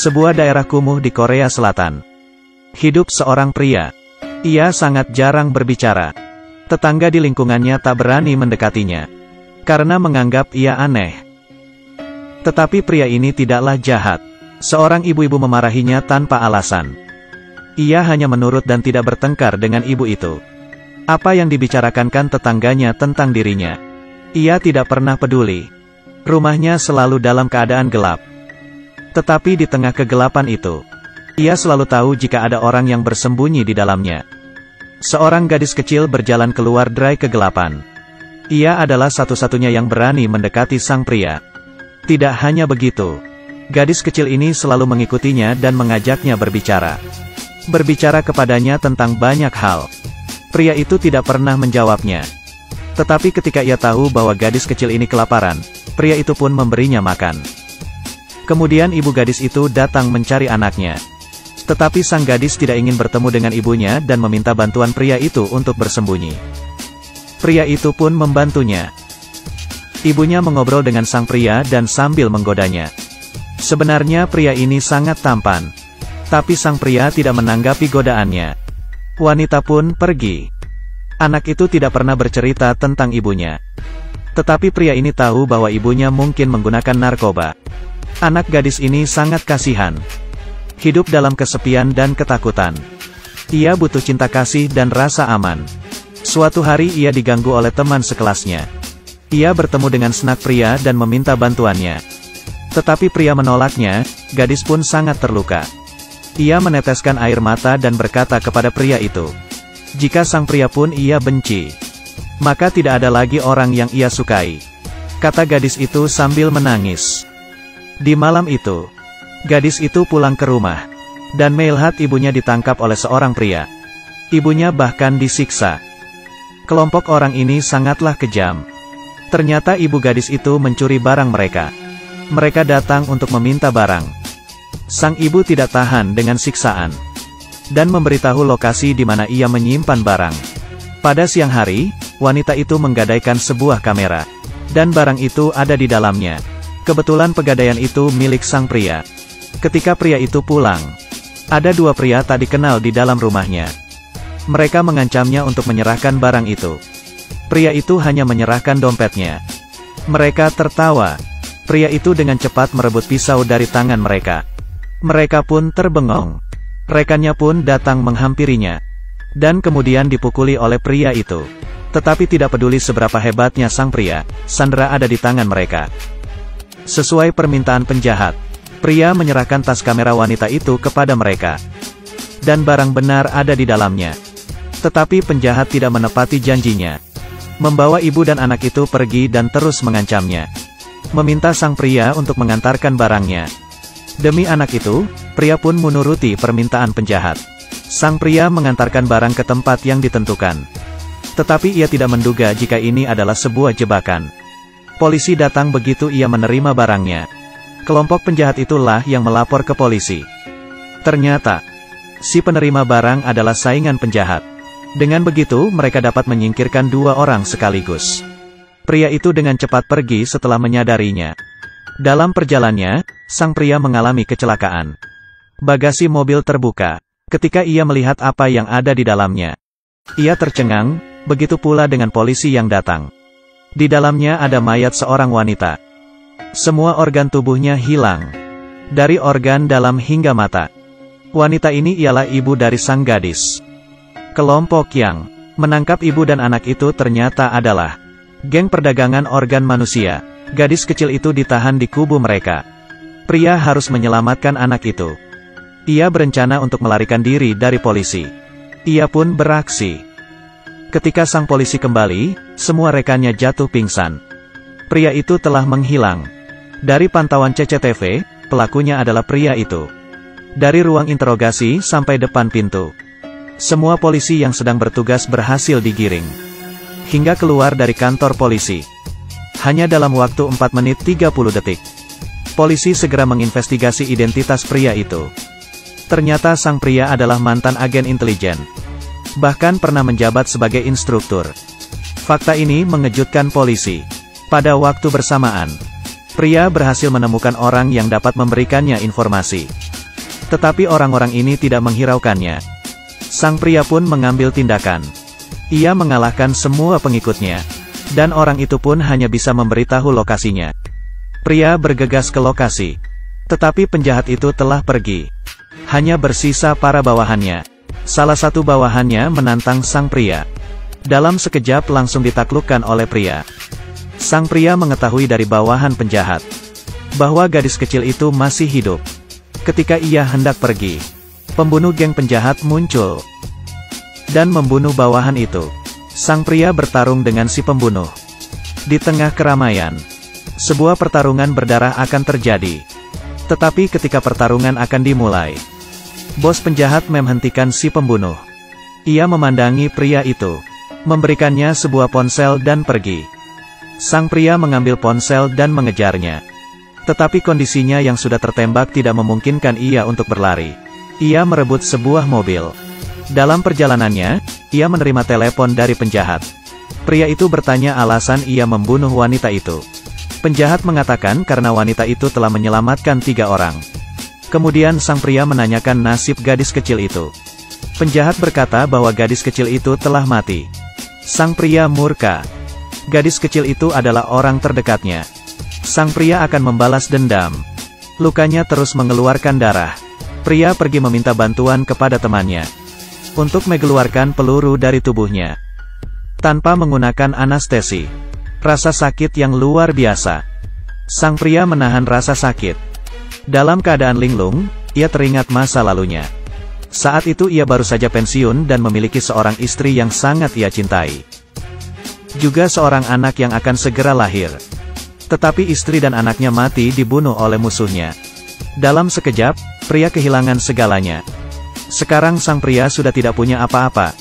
Sebuah daerah kumuh di Korea Selatan. Hidup seorang pria. Ia sangat jarang berbicara. Tetangga di lingkungannya tak berani mendekatinya, karena menganggap ia aneh. Tetapi pria ini tidaklah jahat. Seorang ibu-ibu memarahinya tanpa alasan. Ia hanya menurut dan tidak bertengkar dengan ibu itu. Apa yang dibicarakan tetangganya tentang dirinya, ia tidak pernah peduli. Rumahnya selalu dalam keadaan gelap. Tetapi di tengah kegelapan itu, ia selalu tahu jika ada orang yang bersembunyi di dalamnya. Seorang gadis kecil berjalan keluar dari kegelapan. Ia adalah satu-satunya yang berani mendekati sang pria. Tidak hanya begitu, gadis kecil ini selalu mengikutinya dan mengajaknya berbicara. Berbicara kepadanya tentang banyak hal. Pria itu tidak pernah menjawabnya. Tetapi ketika ia tahu bahwa gadis kecil ini kelaparan, pria itu pun memberinya makan. Kemudian ibu gadis itu datang mencari anaknya. Tetapi sang gadis tidak ingin bertemu dengan ibunya dan meminta bantuan pria itu untuk bersembunyi. Pria itu pun membantunya. Ibunya mengobrol dengan sang pria dan sambil menggodanya. Sebenarnya pria ini sangat tampan. Tapi sang pria tidak menanggapi godaannya. Wanita pun pergi. Anak itu tidak pernah bercerita tentang ibunya. Tetapi pria ini tahu bahwa ibunya mungkin menggunakan narkoba. Anak gadis ini sangat kasihan. Hidup dalam kesepian dan ketakutan. Ia butuh cinta kasih dan rasa aman. Suatu hari ia diganggu oleh teman sekelasnya. Ia bertemu dengan snack pria dan meminta bantuannya. Tetapi pria menolaknya, gadis pun sangat terluka. Ia meneteskan air mata dan berkata kepada pria itu, jika sang pria pun ia benci, maka tidak ada lagi orang yang ia sukai. Kata gadis itu sambil menangis. Di malam itu, gadis itu pulang ke rumah, dan melihat ibunya ditangkap oleh seorang pria. Ibunya bahkan disiksa. Kelompok orang ini sangatlah kejam. Ternyata ibu gadis itu mencuri barang mereka. Mereka datang untuk meminta barang. Sang ibu tidak tahan dengan siksaan, dan memberitahu lokasi di mana ia menyimpan barang. Pada siang hari, wanita itu menggadaikan sebuah kamera, dan barang itu ada di dalamnya. Kebetulan pegadaian itu milik sang pria. Ketika pria itu pulang, ada dua pria tak dikenal di dalam rumahnya. Mereka mengancamnya untuk menyerahkan barang itu. Pria itu hanya menyerahkan dompetnya. Mereka tertawa. Pria itu dengan cepat merebut pisau dari tangan mereka. Mereka pun terbengong. Rekannya pun datang menghampirinya, dan kemudian dipukuli oleh pria itu. Tetapi tidak peduli seberapa hebatnya sang pria, sandera ada di tangan mereka. Sesuai permintaan penjahat, pria menyerahkan tas kamera wanita itu kepada mereka. Dan barang benar ada di dalamnya. Tetapi penjahat tidak menepati janjinya. Membawa ibu dan anak itu pergi dan terus mengancamnya. Meminta sang pria untuk mengantarkan barangnya. Demi anak itu, pria pun menuruti permintaan penjahat. Sang pria mengantarkan barang ke tempat yang ditentukan. Tetapi ia tidak menduga jika ini adalah sebuah jebakan. Polisi datang begitu ia menerima barangnya. Kelompok penjahat itulah yang melapor ke polisi. Ternyata, si penerima barang adalah saingan penjahat. Dengan begitu, mereka dapat menyingkirkan dua orang sekaligus. Pria itu dengan cepat pergi setelah menyadarinya. Dalam perjalanannya, sang pria mengalami kecelakaan. Bagasi mobil terbuka. Ketika ia melihat apa yang ada di dalamnya, ia tercengang, begitu pula dengan polisi yang datang. Di dalamnya ada mayat seorang wanita. Semua organ tubuhnya hilang. Dari organ dalam hingga mata. Wanita ini ialah ibu dari sang gadis. Kelompok yang menangkap ibu dan anak itu ternyata adalah geng perdagangan organ manusia. Gadis kecil itu ditahan di kubu mereka. Pria harus menyelamatkan anak itu. Ia berencana untuk melarikan diri dari polisi. Ia pun beraksi. Ketika sang polisi kembali, semua rekannya jatuh pingsan. Pria itu telah menghilang. Dari pantauan CCTV, pelakunya adalah pria itu. Dari ruang interogasi sampai depan pintu, semua polisi yang sedang bertugas berhasil digiring. Hingga keluar dari kantor polisi. Hanya dalam waktu 4 menit 30 detik. Polisi segera menginvestigasi identitas pria itu. Ternyata sang pria adalah mantan agen intelijen. Bahkan pernah menjabat sebagai instruktur. Fakta ini mengejutkan polisi. Pada waktu bersamaan, pria berhasil menemukan orang yang dapat memberikannya informasi. Tetapi orang-orang ini tidak menghiraukannya. Sang pria pun mengambil tindakan. Ia mengalahkan semua pengikutnya. Dan orang itu pun hanya bisa memberitahu lokasinya. Pria bergegas ke lokasi. Tetapi penjahat itu telah pergi. Hanya bersisa para bawahannya. Salah satu bawahannya menantang sang pria. Dalam sekejap langsung ditaklukkan oleh pria. Sang pria mengetahui dari bawahan penjahat bahwa gadis kecil itu masih hidup. Ketika ia hendak pergi, pembunuh geng penjahat muncul dan membunuh bawahan itu. Sang pria bertarung dengan si pembunuh. Di tengah keramaian, sebuah pertarungan berdarah akan terjadi. Tetapi ketika pertarungan akan dimulai, bos penjahat menghentikan si pembunuh. Ia memandangi pria itu, memberikannya sebuah ponsel dan pergi. Sang pria mengambil ponsel dan mengejarnya. Tetapi kondisinya yang sudah tertembak tidak memungkinkan ia untuk berlari. Ia merebut sebuah mobil. Dalam perjalanannya, ia menerima telepon dari penjahat. Pria itu bertanya alasan ia membunuh wanita itu. Penjahat mengatakan karena wanita itu telah menyelamatkan 3 orang. Kemudian sang pria menanyakan nasib gadis kecil itu. Penjahat berkata bahwa gadis kecil itu telah mati. Sang pria murka. Gadis kecil itu adalah orang terdekatnya. Sang pria akan membalas dendam. Lukanya terus mengeluarkan darah. Pria pergi meminta bantuan kepada temannya untuk mengeluarkan peluru dari tubuhnya tanpa menggunakan anestesi. Rasa sakit yang luar biasa. Sang pria menahan rasa sakit. Dalam keadaan linglung, ia teringat masa lalunya. Saat itu ia baru saja pensiun dan memiliki seorang istri yang sangat ia cintai. Juga seorang anak yang akan segera lahir. Tetapi istri dan anaknya mati dibunuh oleh musuhnya. Dalam sekejap, pria kehilangan segalanya. Sekarang sang pria sudah tidak punya apa-apa.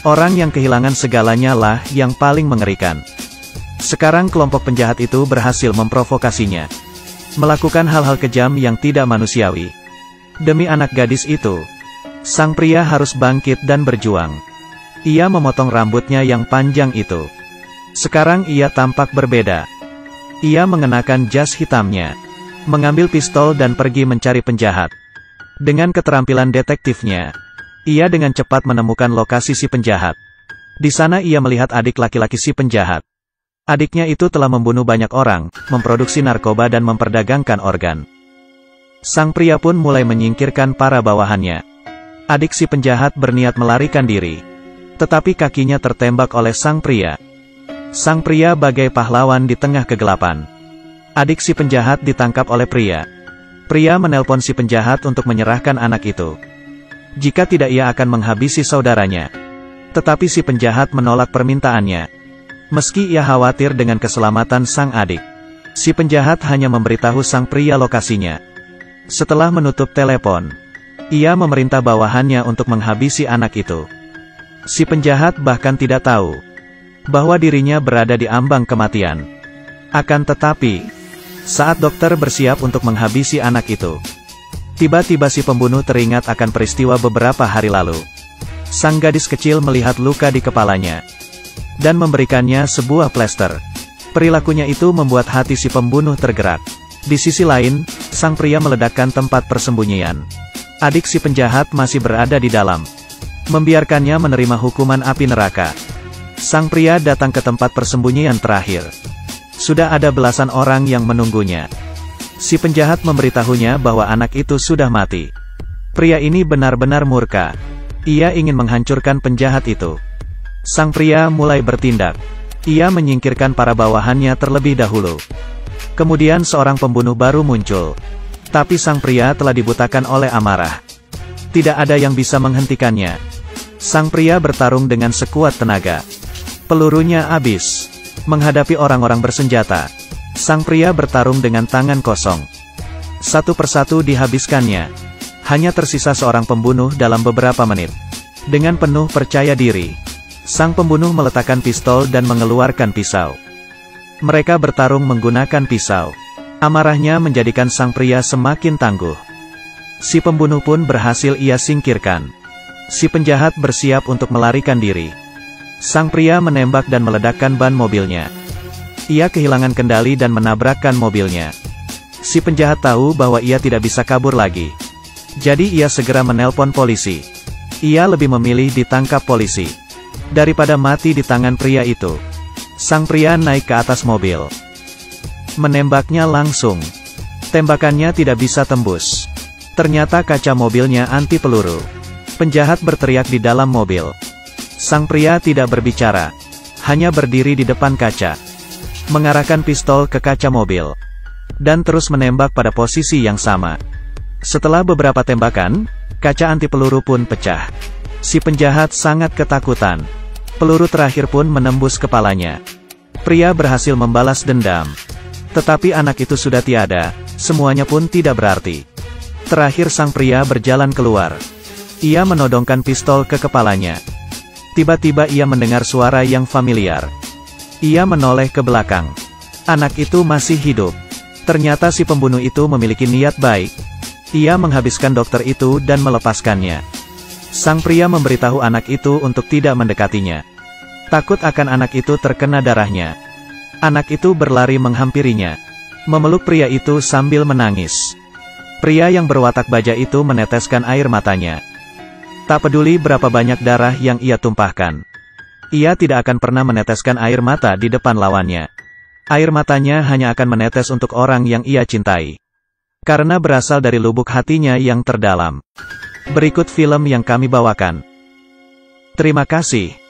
Orang yang kehilangan segalanya lah yang paling mengerikan. Sekarang kelompok penjahat itu berhasil memprovokasinya. Melakukan hal-hal kejam yang tidak manusiawi. Demi anak gadis itu, sang pria harus bangkit dan berjuang. Ia memotong rambutnya yang panjang itu. Sekarang ia tampak berbeda. Ia mengenakan jas hitamnya, mengambil pistol dan pergi mencari penjahat. Dengan keterampilan detektifnya, ia dengan cepat menemukan lokasi si penjahat. Di sana ia melihat adik laki-laki si penjahat. Adiknya itu telah membunuh banyak orang, memproduksi narkoba dan memperdagangkan organ. Sang pria pun mulai menyingkirkan para bawahannya. Adik si penjahat berniat melarikan diri. Tetapi kakinya tertembak oleh sang pria. Sang pria bagai pahlawan di tengah kegelapan. Adik si penjahat ditangkap oleh pria. Pria menelpon si penjahat untuk menyerahkan anak itu. Jika tidak ia akan menghabisi saudaranya. Tetapi si penjahat menolak permintaannya. Meski ia khawatir dengan keselamatan sang adik, si penjahat hanya memberitahu sang pria lokasinya. Setelah menutup telepon, ia memerintah bawahannya untuk menghabisi anak itu. Si penjahat bahkan tidak tahu bahwa dirinya berada di ambang kematian. Akan tetapi, saat dokter bersiap untuk menghabisi anak itu, tiba-tiba si pembunuh teringat akan peristiwa beberapa hari lalu. Sang gadis kecil melihat luka di kepalanya dan memberikannya sebuah plester. Perilakunya itu membuat hati si pembunuh tergerak. Di sisi lain, sang pria meledakkan tempat persembunyian. Adik si penjahat masih berada di dalam, membiarkannya menerima hukuman api neraka. Sang pria datang ke tempat persembunyian terakhir. Sudah ada belasan orang yang menunggunya. Si penjahat memberitahunya bahwa anak itu sudah mati. Pria ini benar-benar murka. Ia ingin menghancurkan penjahat itu. Sang pria mulai bertindak. Ia menyingkirkan para bawahannya terlebih dahulu. Kemudian seorang pembunuh baru muncul. Tapi sang pria telah dibutakan oleh amarah. Tidak ada yang bisa menghentikannya. Sang pria bertarung dengan sekuat tenaga. Pelurunya habis. Menghadapi orang-orang bersenjata, sang pria bertarung dengan tangan kosong. Satu persatu dihabiskannya. Hanya tersisa seorang pembunuh dalam beberapa menit. Dengan penuh percaya diri, sang pembunuh meletakkan pistol dan mengeluarkan pisau. Mereka bertarung menggunakan pisau. Amarahnya menjadikan sang pria semakin tangguh. Si pembunuh pun berhasil ia singkirkan. Si penjahat bersiap untuk melarikan diri. Sang pria menembak dan meledakkan ban mobilnya. Ia kehilangan kendali dan menabrakkan mobilnya. Si penjahat tahu bahwa ia tidak bisa kabur lagi. Jadi ia segera menelpon polisi. Ia lebih memilih ditangkap polisi daripada mati di tangan pria itu. Sang pria naik ke atas mobil, menembaknya langsung. Tembakannya tidak bisa tembus. Ternyata kaca mobilnya anti peluru. Penjahat berteriak di dalam mobil. Sang pria tidak berbicara, hanya berdiri di depan kaca, mengarahkan pistol ke kaca mobil, dan terus menembak pada posisi yang sama. Setelah beberapa tembakan, kaca anti peluru pun pecah. Si penjahat sangat ketakutan. Peluru terakhir pun menembus kepalanya. Pria berhasil membalas dendam. Tetapi anak itu sudah tiada, semuanya pun tidak berarti. Terakhir sang pria berjalan keluar. Ia menodongkan pistol ke kepalanya. Tiba-tiba ia mendengar suara yang familiar. Ia menoleh ke belakang. Anak itu masih hidup. Ternyata si pembunuh itu memiliki niat baik. Ia menghabiskan dokter itu dan melepaskannya. Sang pria memberitahu anak itu untuk tidak mendekatinya. Takut akan anak itu terkena darahnya. Anak itu berlari menghampirinya, memeluk pria itu sambil menangis. Pria yang berwatak baja itu meneteskan air matanya. Tak peduli berapa banyak darah yang ia tumpahkan, ia tidak akan pernah meneteskan air mata di depan lawannya. Air matanya hanya akan menetes untuk orang yang ia cintai, karena berasal dari lubuk hatinya yang terdalam. Berikut film yang kami bawakan. Terima kasih.